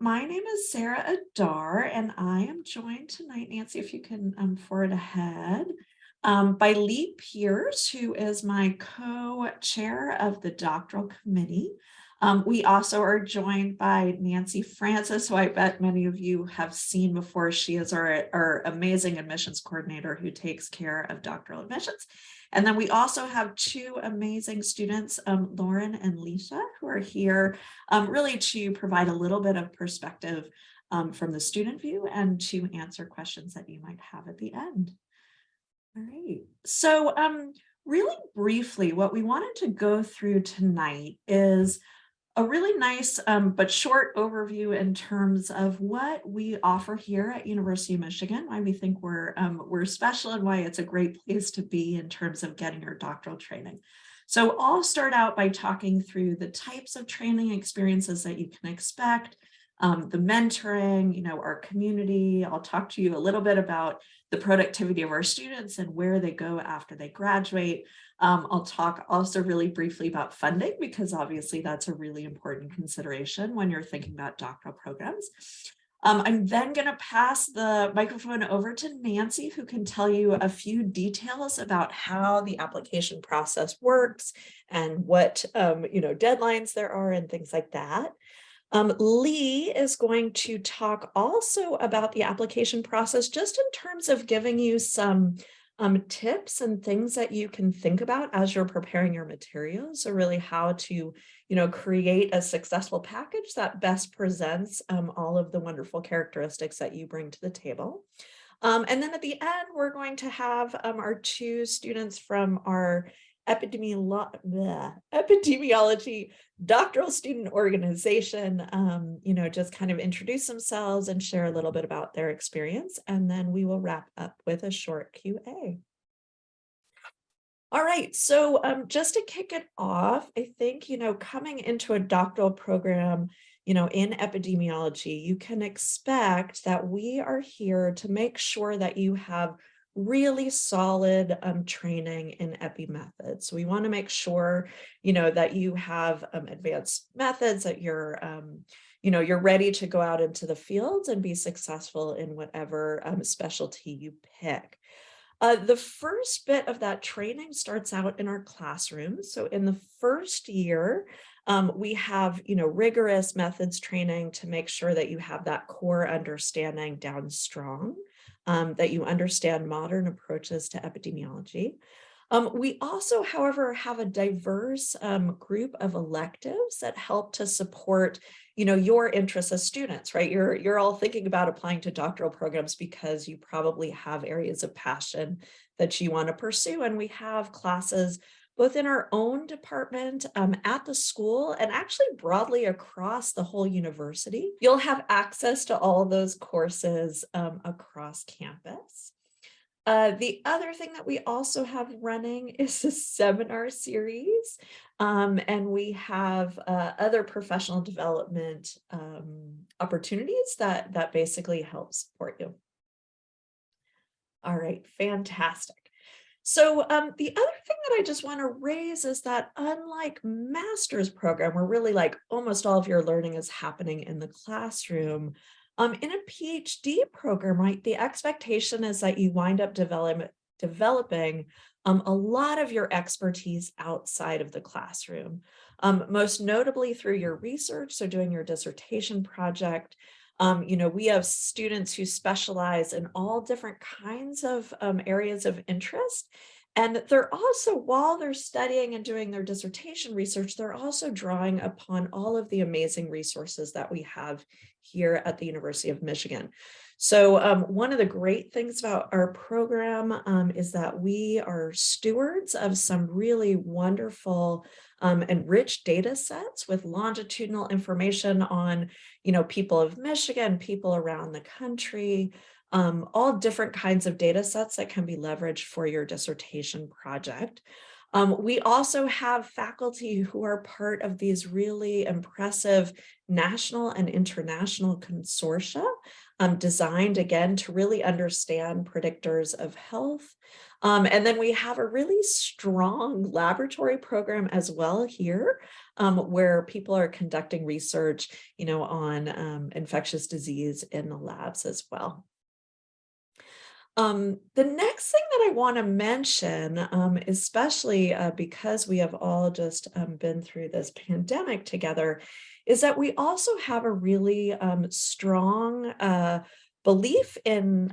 my name is Sarah Adar, and I am joined tonight, Nancy, if you can forward ahead, by Lee Pierce, who is my co-chair of the doctoral committee. We also are joined by Nancy Francis, who I bet many of you have seen before. She is our amazing admissions coordinator who takes care of doctoral admissions. And then we also have two amazing students, Lauren and Lisa, who are here really to provide a little bit of perspective from the student view and to answer questions that you might have at the end. All right, so really briefly, what we wanted to go through tonight is a really nice but short overview in terms of what we offer here at University of Michigan, why we think we're special and why it's a great place to be in terms of getting your doctoral training. So I'll start out by talking through the types of training experiences that you can expect, the mentoring, our community. I'll talk to you a little bit about the productivity of our students and where they go after they graduate. I'll talk also really briefly about funding, because obviously that's a really important consideration when you're thinking about doctoral programs. I'm then going to pass the microphone over to Nancy, who can tell you a few details about how the application process works and what deadlines there are and things like that. Lee is going to talk also about the application process, just in terms of giving you some tips and things that you can think about as you're preparing your materials. So really how to, create a successful package that best presents all of the wonderful characteristics that you bring to the table. And then at the end, we're going to have our two students from our epidemiology doctoral student organization, just kind of introduce themselves and share a little bit about their experience. And then we will wrap up with a short Q&A. All right, so just to kick it off, I think, coming into a doctoral program, in epidemiology, you can expect that we are here to make sure that you have really solid training in epi methods. So we want to make sure, that you have advanced methods, that you're ready to go out into the fields and be successful in whatever specialty you pick. The first bit of that training starts out in our classroom. So in the first year, we have, rigorous methods training to make sure that you have that core understanding down strong, that you understand modern approaches to epidemiology. We also, however, have a diverse group of electives that help to support, your interests as students, right? You're all thinking about applying to doctoral programs because you probably have areas of passion that you want to pursue. And we have classes both in our own department, at the school, and actually broadly across the whole university. You'll have access to all of those courses across campus. The other thing that we also have running is a seminar series, and we have other professional development opportunities that basically help support you. All right, fantastic. So the other thing that I just want to raise is that unlike master's program, where really like almost all of your learning is happening in the classroom, in a PhD program, right, the expectation is that you wind up developing a lot of your expertise outside of the classroom, most notably through your research, so doing your dissertation project. We have students who specialize in all different kinds of areas of interest. And they're also, while they're studying and doing their dissertation research, they're also drawing upon all of the amazing resources that we have here at the University of Michigan. So one of the great things about our program is that we are stewards of some really wonderful and rich data sets with longitudinal information on, people of Michigan, people around the country, all different kinds of data sets that can be leveraged for your dissertation project. We also have faculty who are part of these really impressive national and international consortia designed, again, to really understand predictors of health. And then we have a really strong laboratory program as well here, where people are conducting research, on infectious disease in the labs as well. The next thing that I want to mention, especially because we have all just been through this pandemic together, is that we also have a really strong belief in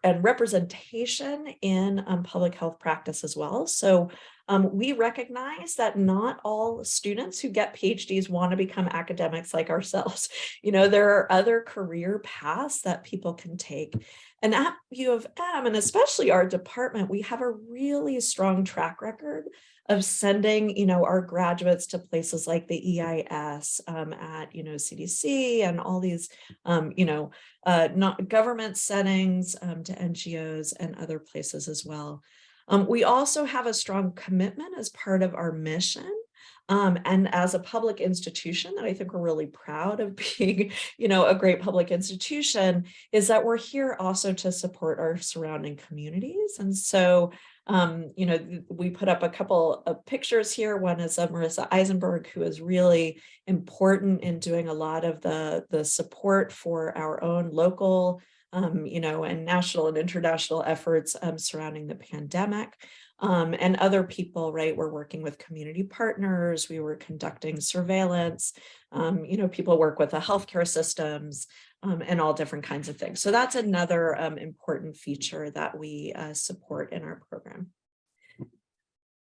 and representation in public health practice as well. So we recognize that not all students who get PhDs want to become academics like ourselves. There are other career paths that people can take. And at U of M, and especially our department, we have a really strong track record of sending, our graduates to places like the EIS at, CDC and all these, not government settings to NGOs and other places as well. We also have a strong commitment as part of our mission. And as a public institution that I think we're really proud of being, a great public institution, is that we're here also to support our surrounding communities. And so, we put up a couple of pictures here. One is of Marissa Eisenberg, who is really important in doing a lot of the support for our own local, and national and international efforts surrounding the pandemic. And other people, right? We're working with community partners. We were conducting surveillance. People work with the healthcare systems and all different kinds of things. So that's another important feature that we support in our program.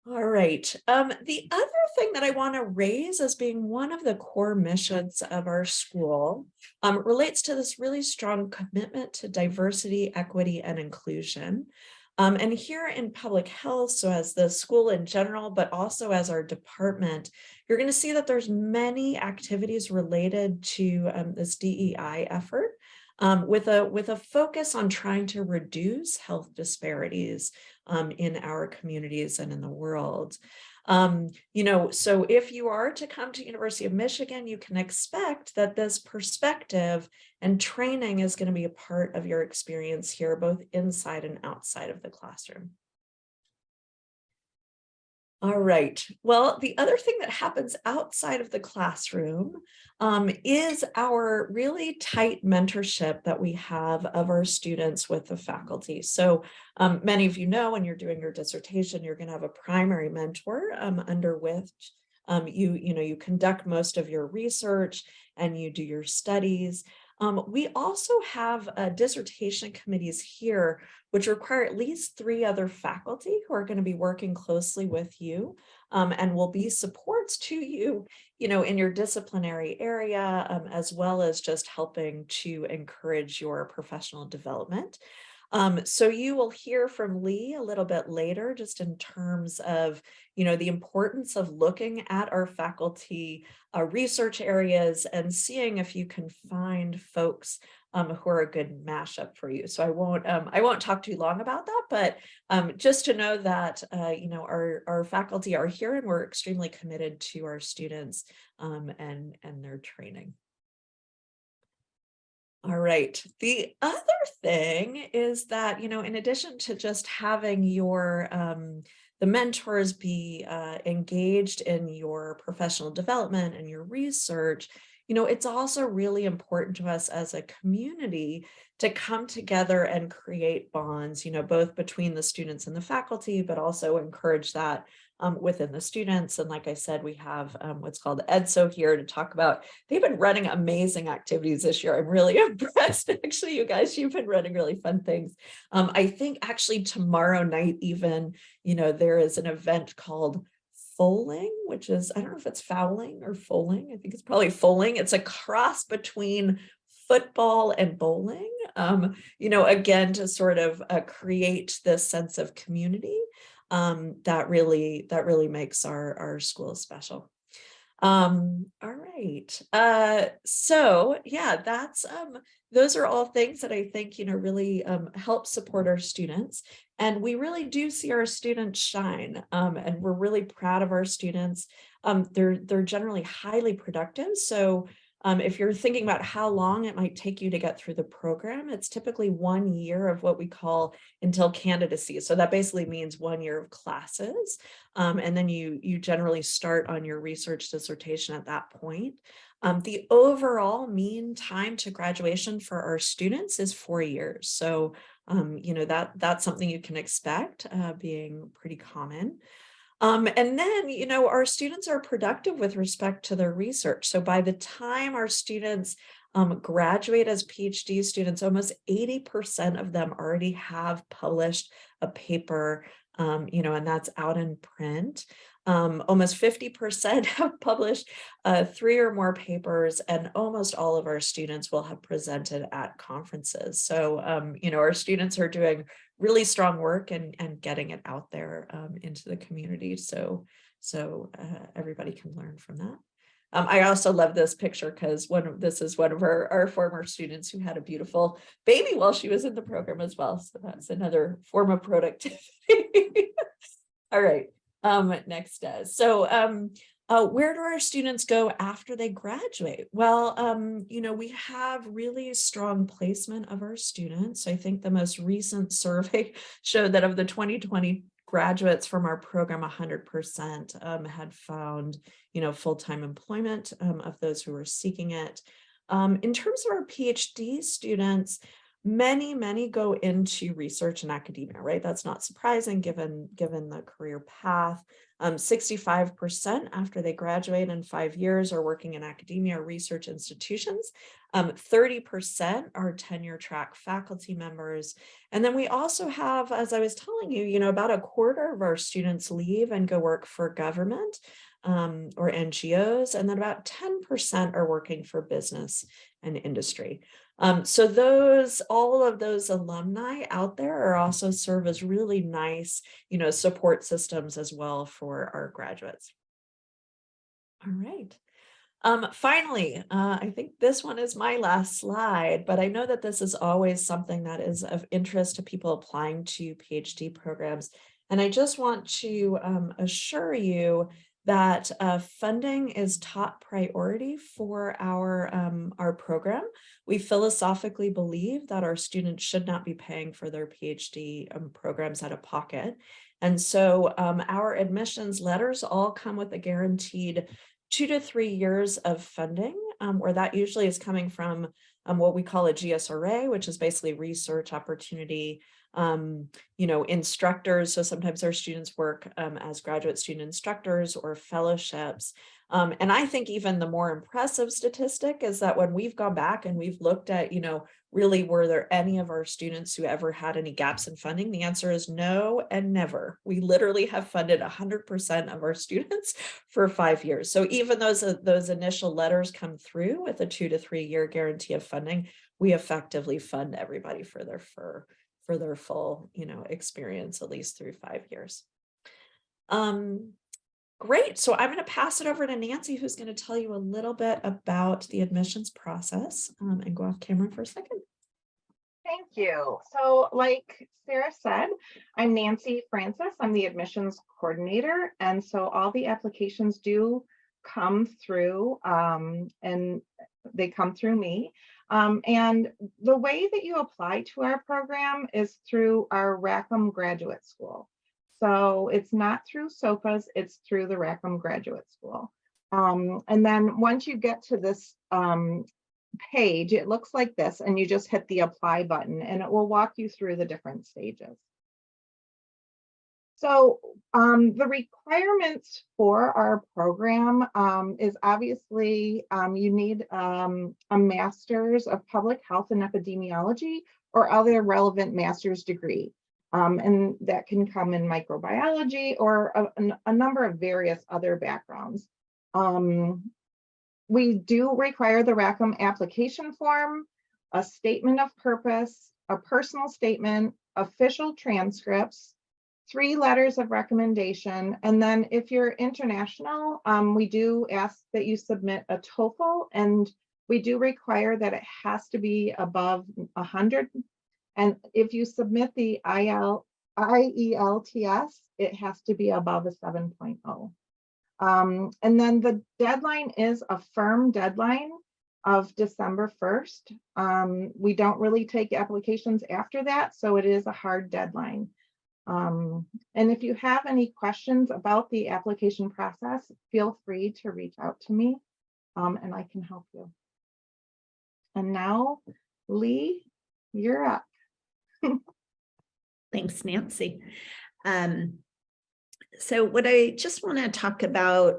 All right. The other thing that I want to raise as being one of the core missions of our school relates to this really strong commitment to diversity, equity, and inclusion. And here in public health, so as the school in general, but also as our department, you're going to see that there's many activities related to this DEI effort with a focus on trying to reduce health disparities in our communities and in the world. So if you are to come to University of Michigan, you can expect that this perspective and training is going to be a part of your experience here, both inside and outside of the classroom. All right. Well, the other thing that happens outside of the classroom is our really tight mentorship that we have of our students with the faculty. So many of you know when you're doing your dissertation, you're going to have a primary mentor under which you conduct most of your research and you do your studies. We also have dissertation committees here, which require at least 3 other faculty who are going to be working closely with you and will be supports to you, in your disciplinary area, as well as just helping to encourage your professional development. So you will hear from Lee a little bit later, just in terms of, the importance of looking at our faculty research areas and seeing if you can find folks who are a good mashup for you. So I won't talk too long about that, but just to know that, our faculty are here and we're extremely committed to our students and their training. All right. The other thing is that, in addition to just having the mentors be engaged in your professional development and your research, it's also really important to us as a community to come together and create bonds, both between the students and the faculty, but also encourage that within the students. And like I said, we have what's called EDSO here to talk about. They've been running amazing activities this year. I'm really impressed. Actually, you guys, you've been running really fun things. I think actually tomorrow night even, there is an event called Foaling, which is, I don't know if it's fouling or foaling. I think it's probably foaling. It's a cross between football and bowling, again, to sort of create this sense of community that really makes our school special. All right. So yeah, that's those are all things that I think really help support our students, and we really do see our students shine, and we're really proud of our students. They're generally highly productive. So If you're thinking about how long it might take you to get through the program, it's typically 1 year of what we call until candidacy. So that basically means 1 year of classes. And then you generally start on your research dissertation at that point. The overall mean time to graduation for our students is 4 years. So, that's something you can expect being pretty common. And then, our students are productive with respect to their research. So by the time our students graduate as PhD students, almost 80% of them already have published a paper, and that's out in print. Almost 50% have published 3 or more papers, and almost all of our students will have presented at conferences. So, our students are doing really strong work and getting it out there into the community. So everybody can learn from that. I also love this picture because this is one of our former students who had a beautiful baby while she was in the program as well. So that's another form of productivity. All right, next. Where do our students go after they graduate? Well, we have really strong placement of our students. I think the most recent survey showed that of the 2020 graduates from our program, 100% had found, full-time employment of those who were seeking it. In terms of our PhD students, many go into research and academia, right? That's not surprising given the career path. 65% after they graduate in 5 years are working in academia or research institutions. 30% are tenure track faculty members. And then we also have, as I was telling you, about a quarter of our students leave and go work for government or NGOs, and then about 10% are working for business and industry. So all of those alumni out there are also serve as really nice, support systems as well for our graduates. All right. Finally, I think this one is my last slide, but I know that this is always something that is of interest to people applying to PhD programs. And I just want to assure you that funding is top priority for our program. We philosophically believe that our students should not be paying for their PhD programs out of pocket. And so our admissions letters all come with a guaranteed 2 to 3 years of funding, where that usually is coming from what we call a GSRA, which is basically research opportunity, instructors. So sometimes our students work as graduate student instructors or fellowships. And I think even the more impressive statistic is that when we've gone back and we've looked at, really, were there any of our students who ever had any gaps in funding? The answer is no and never. We literally have funded 100% of our students for 5 years. So even those initial letters come through with a 2 to 3 year guarantee of funding, we effectively fund everybody for their full, experience, at least through 5 years. Great. So I'm going to pass it over to Nancy, who's going to tell you a little bit about the admissions process, and go off camera for a second. Thank you. So like Sarah said, I'm Nancy Francis. I'm the admissions coordinator. And so all the applications do come through and they come through me. And the way that you apply to our program is through our Rackham Graduate School. So it's not through SOPAs, it's through the Rackham Graduate School. And then once you get to this page, it looks like this, and you just hit the apply button and it will walk you through the different stages. So the requirements for our program is obviously you need a master's of public health and epidemiology or other relevant master's degree. And that can come in microbiology or a number of various other backgrounds. We do require the Rackham application form, a statement of purpose, a personal statement, official transcripts, 3 letters of recommendation. And then if you're international, we do ask that you submit a TOEFL, and we do require that it has to be above 100. And if you submit the IELTS, it has to be above a 7.0. And then the deadline is a firm deadline. of December 1st. We don't really take applications after that, so it is a hard deadline. And if you have any questions about the application process, feel free to reach out to me, and I can help you. And now, Lee, you're up. Thanks, Nancy. So what I just want to talk about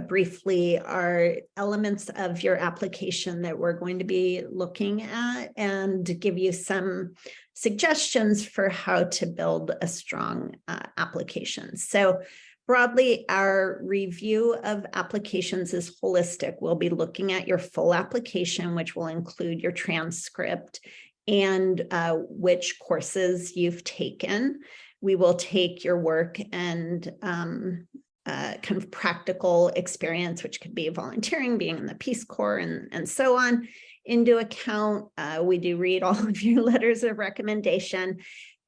briefly are elements of your application that we're going to be looking at, and give you some suggestions for how to build a strong application. So broadly, our review of applications is holistic. We'll be looking at your full application, which will include your transcript and which courses you've taken. We will take your work and kind of practical experience, which could be volunteering, being in the Peace Corps, and so on, into account. We do read all of your letters of recommendation,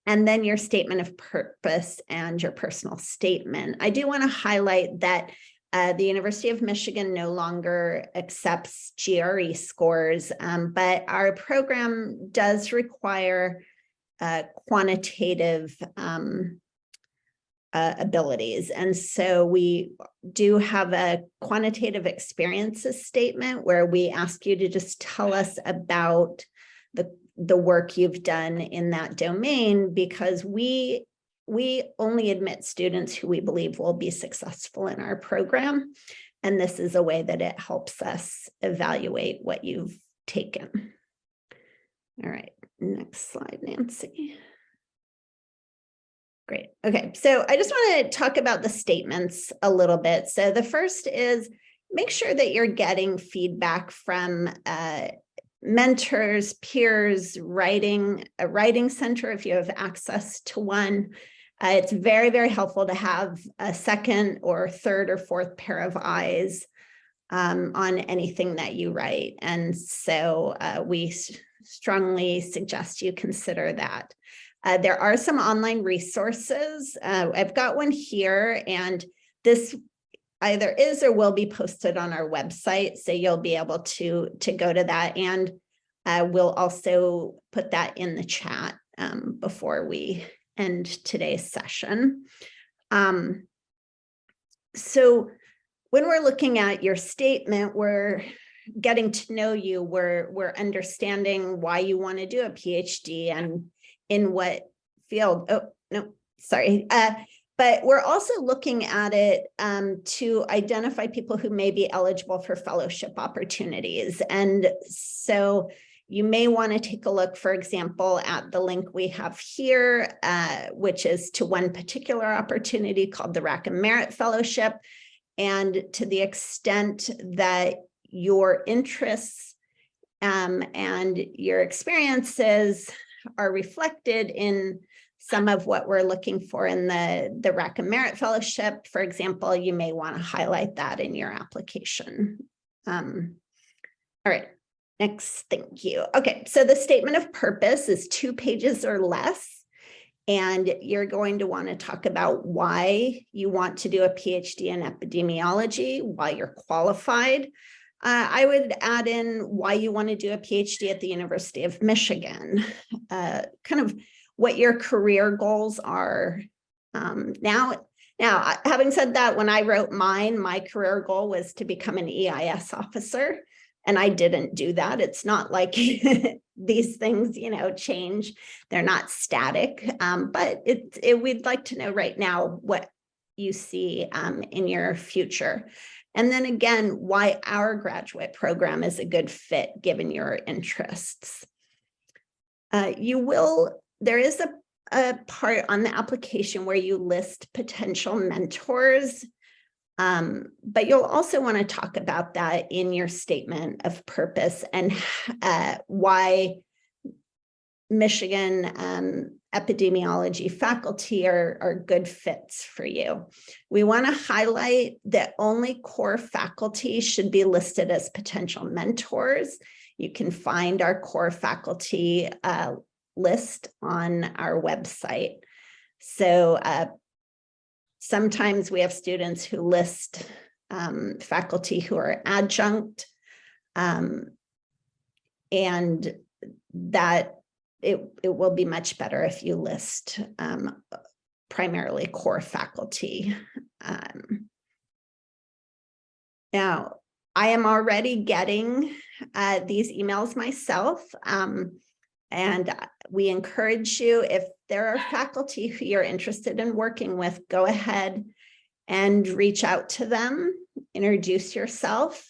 and then your statement of purpose and your personal statement. I do want to highlight that the University of Michigan no longer accepts GRE scores, but our program does require quantitative abilities. And so we do have a quantitative experiences statement where we ask you to just tell us about the work you've done in that domain, because we only admit students who we believe will be successful in our program. And this is a way that it helps us evaluate what you've taken. All right, next slide, Nancy. Great. Okay, so I just want to talk about the statements a little bit. So the first is make sure that you're getting feedback from mentors, peers, a writing center if you have access to one. It's very, very helpful to have a second or third or fourth pair of eyes on anything that you write. And so we strongly suggest you consider that. There are some online resources. I've got one here, and this either is or will be posted on our website, so you'll be able to go to that, and we'll also put that in the chat before we end today's session. So when we're looking at your statement, we're getting to know you, we're understanding why you want to do a PhD and in what field. Oh, no, sorry. But we're also looking at it to identify people who may be eligible for fellowship opportunities. And so you may want to take a look, for example, at the link we have here, which is to one particular opportunity called the Rackham Merit Fellowship. And to the extent that your interests and your experiences are reflected in some of what we're looking for in the Rackham Merit Fellowship, for example, you may want to highlight that in your application. All right, next, thank you. Okay, so the statement of purpose is 2 pages or less, and you're going to want to talk about why you want to do a PhD in epidemiology, why you're qualified. I would add in why you want to do a PhD at the University of Michigan, kind of what your career goals are. Now, having said that, when I wrote mine, my career goal was to become an EIS officer, and I didn't do that. It's not like these things, change. They're not static, but we'd like to know right now what you see in your future. And then again, why our graduate program is a good fit given your interests. There is a part on the application where you list potential mentors, but you'll also want to talk about that in your statement of purpose and why Michigan epidemiology faculty are good fits for you. We want to highlight that only core faculty should be listed as potential mentors. You can find our core faculty list on our website. So sometimes we have students who list faculty who are adjunct. and that it will be much better if you list primarily core faculty. Now, I am already getting these emails myself, and we encourage you, if there are faculty who you're interested in working with, go ahead and reach out to them, introduce yourself,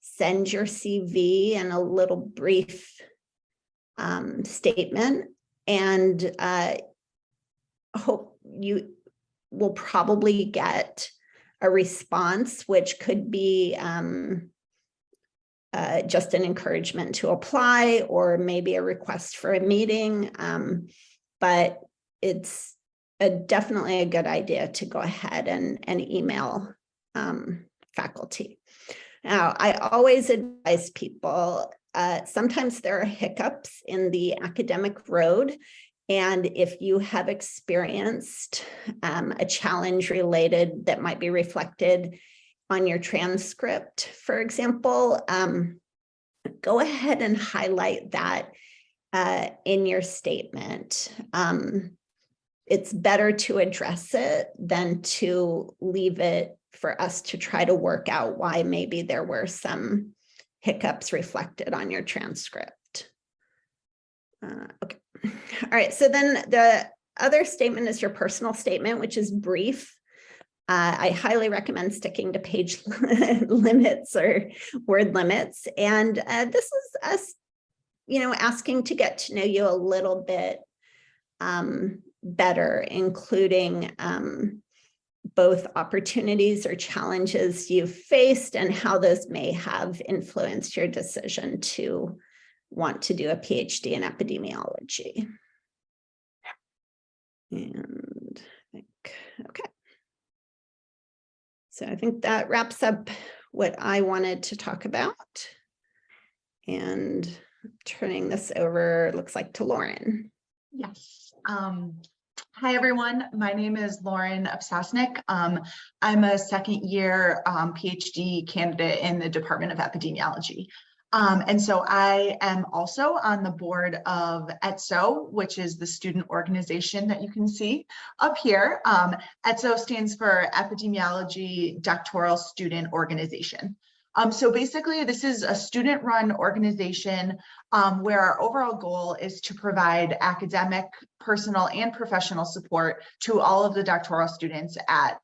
send your CV and a little brief statement, and hope you will probably get a response, which could be just an encouragement to apply, or maybe a request for a meeting. But it's definitely a good idea to go ahead and email faculty. Now, I always advise people, sometimes there are hiccups in the academic road. And if you have experienced a challenge related that might be reflected on your transcript, for example, go ahead and highlight that in your statement. It's better to address it than to leave it for us to try to work out why maybe there were some hiccups reflected on your transcript. Okay. All right. So then the other statement is your personal statement, which is brief. I highly recommend sticking to page limits or word limits. And this is us, asking to get to know you a little bit better, including both opportunities or challenges you've faced and how those may have influenced your decision to want to do a PhD in epidemiology. And okay. So I think that wraps up what I wanted to talk about. And turning this over, looks like, to Lauren. Yes. Hi, everyone. My name is Lauren Obsasnik. I'm a second year PhD candidate in the Department of Epidemiology. And so I am also on the board of ETSO, which is the student organization that you can see up here. ETSO stands for Epidemiology Doctoral Student Organization. So basically, this is a student-run organization where our overall goal is to provide academic, personal, and professional support to all of the doctoral students at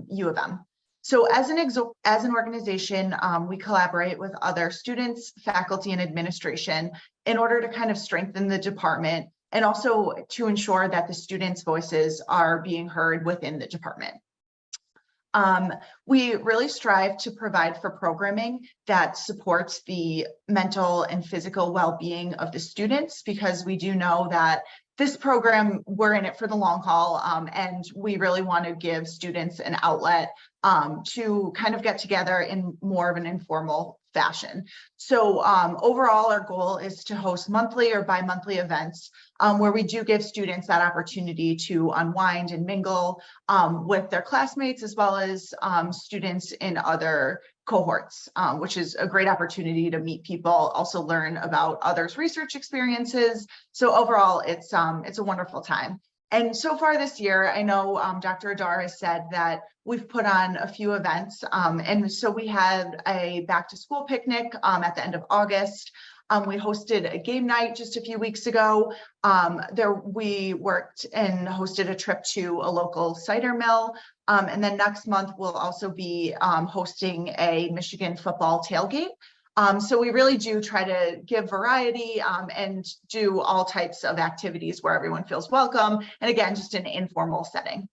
U of M. So as an organization, we collaborate with other students, faculty, and administration in order to kind of strengthen the department, and also to ensure that the students' voices are being heard within the department. We really strive to provide for programming that supports the mental and physical well-being of the students, because we do know that this program, we're in it for the long haul, and we really want to give students an outlet to kind of get together in more of an informal fashion. So overall, our goal is to host monthly or bi-monthly events where we do give students that opportunity to unwind and mingle with their classmates, as well as students in other cohorts, which is a great opportunity to meet people, also learn about others' research experiences. So overall, it's a wonderful time. And so far this year, I know Dr. Adar has said that we've put on a few events. And so we had a back to school picnic at the end of August. We hosted a game night just a few weeks ago. We worked and hosted a trip to a local cider mill. And then next month, we'll also be hosting a Michigan football tailgate. So we really do try to give variety and do all types of activities where everyone feels welcome. And again, just an informal setting.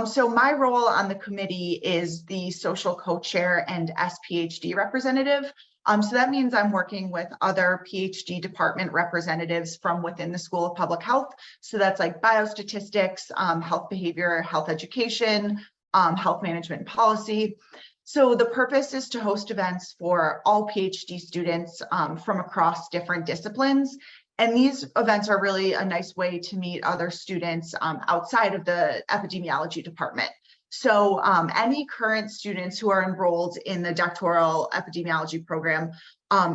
So my role on the committee is the social co-chair and SPHD representative. So that means I'm working with other PhD department representatives from within the School of Public Health. So that's like biostatistics, health behavior, health education, health management and policy. So the purpose is to host events for all PhD students from across different disciplines. And these events are really a nice way to meet other students outside of the epidemiology department. So any current students who are enrolled in the doctoral epidemiology program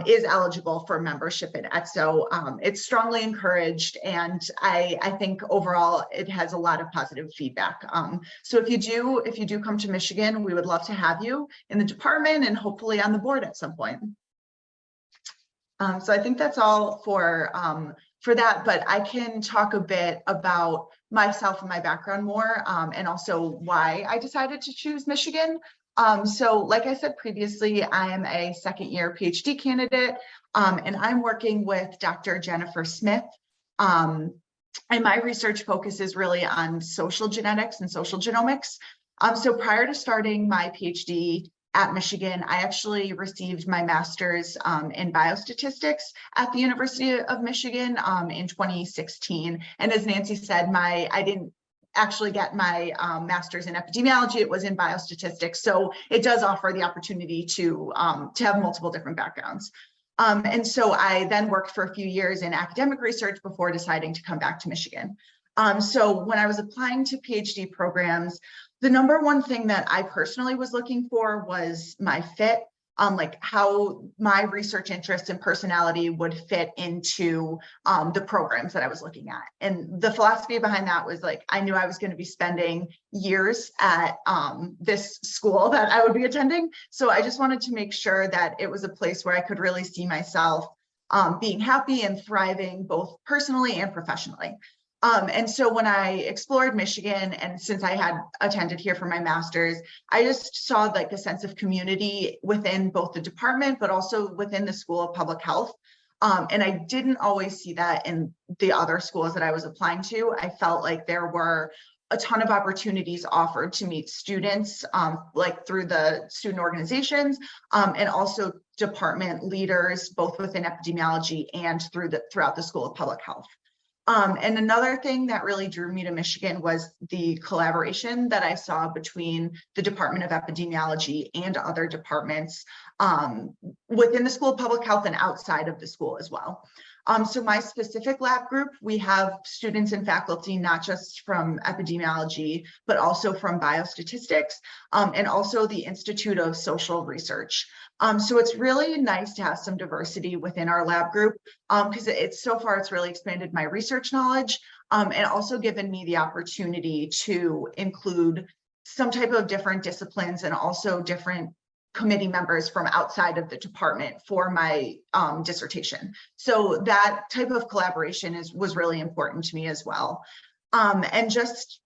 is eligible for membership in ETSO. It's strongly encouraged, and I think overall it has a lot of positive feedback. So if you do come to Michigan, we would love to have you in the department and hopefully on the board at some point. So I think that's all for that, but I can talk a bit about myself and my background more, and also why I decided to choose Michigan. So like I said previously, I am a second-year PhD candidate, and I'm working with Dr. Jennifer Smith. And my research focus is really on social genetics and social genomics. So prior to starting my PhD at Michigan, I actually received my master's in biostatistics at the University of Michigan in 2016. And as Nancy said, I didn't actually get my master's in epidemiology. It was in biostatistics. So it does offer the opportunity to have multiple different backgrounds. And so I then worked for a few years in academic research before deciding to come back to Michigan. So when I was applying to PhD programs, the number one thing that I personally was looking for was my fit, like how my research interests and personality would fit into the programs that I was looking at. And the philosophy behind that was like, I knew I was going to be spending years at this school that I would be attending. So I just wanted to make sure that it was a place where I could really see myself being happy and thriving both personally and professionally. And so when I explored Michigan, and since I had attended here for my master's, I just saw like a sense of community within both the department, but also within the School of Public Health. And I didn't always see that in the other schools that I was applying to. I felt like there were a ton of opportunities offered to meet students, like through the student organizations, and also department leaders, both within epidemiology and throughout the School of Public Health. And another thing that really drew me to Michigan was the collaboration that I saw between the Department of Epidemiology and other departments within the School of Public Health and outside of the school as well. So my specific lab group, we have students and faculty, not just from epidemiology, but also from biostatistics, and also the Institute of Social Research. So it's really nice to have some diversity within our lab group, because so far it's really expanded my research knowledge, and also given me the opportunity to include some type of different disciplines and also different committee members from outside of the department for my dissertation. So that type of collaboration was really important to me as well. And just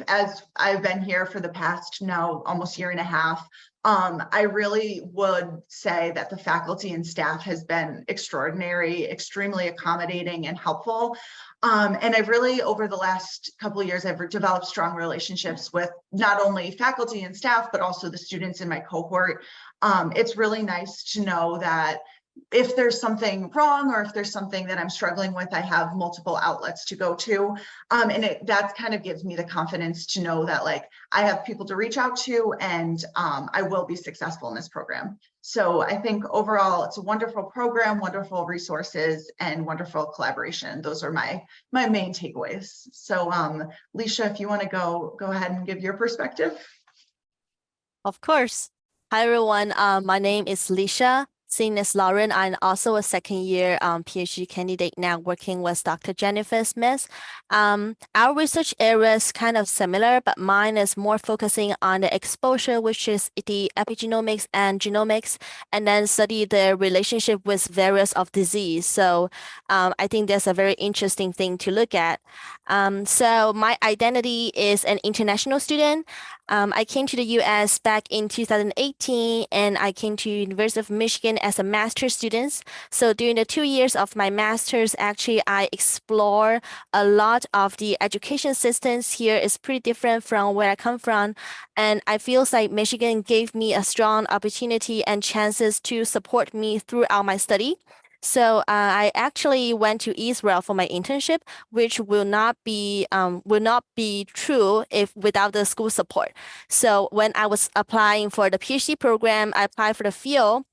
as I've been here for the past now almost year and a half, I really would say that the faculty and staff has been extraordinary, extremely accommodating and helpful. And I've really, over the last couple of years, I've developed strong relationships with not only faculty and staff, but also the students in my cohort. It's really nice to know that if there's something wrong or if there's something that I'm struggling with, I have multiple outlets to go to. And that kind of gives me the confidence to know that like I have people to reach out to, and I will be successful in this program. So I think overall it's a wonderful program, wonderful resources, and wonderful collaboration. Those are my main takeaways. So Leisha, if you want to go ahead and give your perspective. Of course. Hi, everyone. My name is Leisha. Same as Lauren, I'm also a second-year PhD candidate now working with Dr. Jennifer Smith. Our research area is kind of similar, but mine is more focusing on the exposure, which is the epigenomics and genomics, and then study the relationship with various of disease. So I think that's a very interesting thing to look at. So my identity is an international student. I came to the US back in 2018, and I came to University of Michigan as a master's student. So during the 2 years of my master's, actually, I explore a lot of the education systems here. Is pretty different from where I come from. And I feel like Michigan gave me a strong opportunity and chances to support me throughout my study. So I actually went to Israel for my internship, which will not be true if without the school support. So when I was applying for the PhD program, I applied for the field.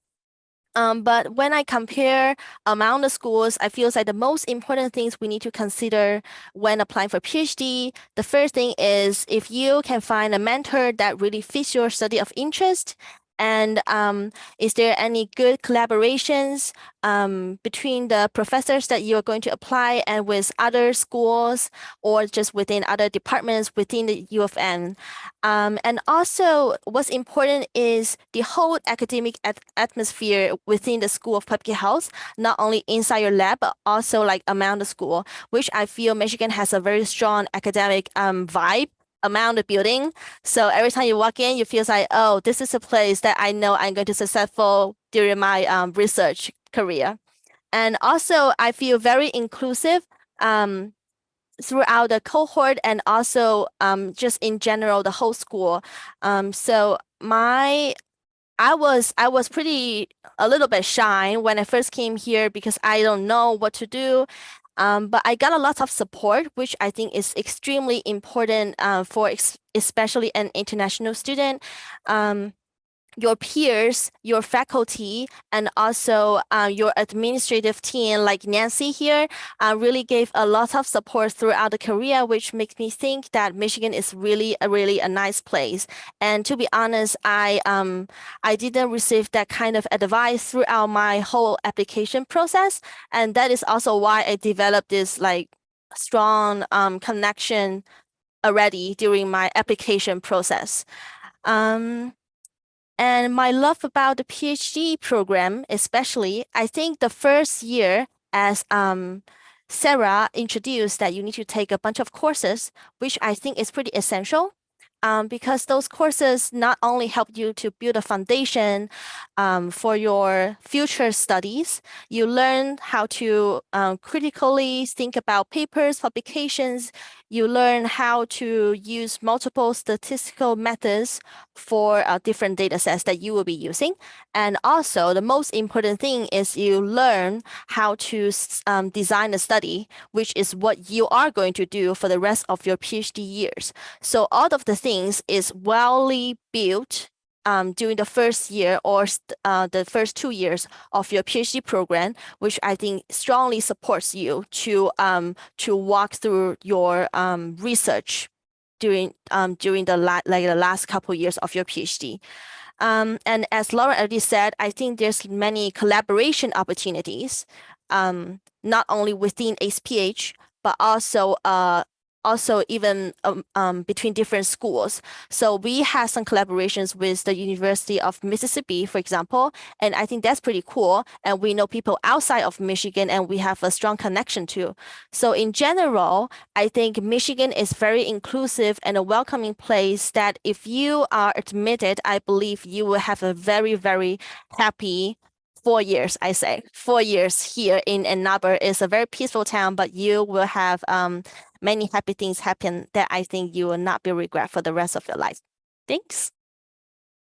But when I compare among the schools, I feel like the most important things we need to consider when applying for PhD, the first thing is if you can find a mentor that really fits your study of interest, and is there any good collaborations between the professors that you're going to apply and with other schools or just within other departments within the U of M? And also what's important is the whole academic atmosphere within the School of Public Health, not only inside your lab, but also like around the school, which I feel Michigan has a very strong academic vibe around the building. So every time you walk in, you feel like, oh, this is a place that I know I'm going to be successful during my research career. And also I feel very inclusive throughout the cohort and also just in general, the whole school. So I was pretty a little bit shy when I first came here because I don't know what to do. But I got a lot of support, which I think is extremely important for especially an international student. Your peers, your faculty, and also your administrative team, like Nancy here, really gave a lot of support throughout the career, which makes me think that Michigan is really a nice place. And to be honest, I didn't receive that kind of advice throughout my whole application process, and that is also why I developed this like strong connection already during my application process. And my love about the PhD program, especially, I think the first year, as Sarah introduced, that you need to take a bunch of courses, which I think is pretty essential. Because those courses not only help you to build a foundation for your future studies, you learn how to critically think about papers, publications. You learn how to use multiple statistical methods for different data sets that you will be using. And also, the most important thing is you learn how to design a study, which is what you are going to do for the rest of your PhD years. So all of the things is wellly built during the first year or the first 2 years of your PhD program, which I think strongly supports you to walk through your research during the last couple years of your PhD. And as Laura already said, I think there's many collaboration opportunities, not only within ACE-PH, but also even between different schools. So we have some collaborations with the University of Mississippi, for example, and I think that's pretty cool. And we know people outside of Michigan and we have a strong connection too. So in general, I think Michigan is very inclusive and a welcoming place that if you are admitted, I believe you will have a very, very happy 4 years, I say. 4 years here in Ann Arbor is a very peaceful town, but you will have many happy things happen that I think you will not be regret for the rest of your life. Thanks.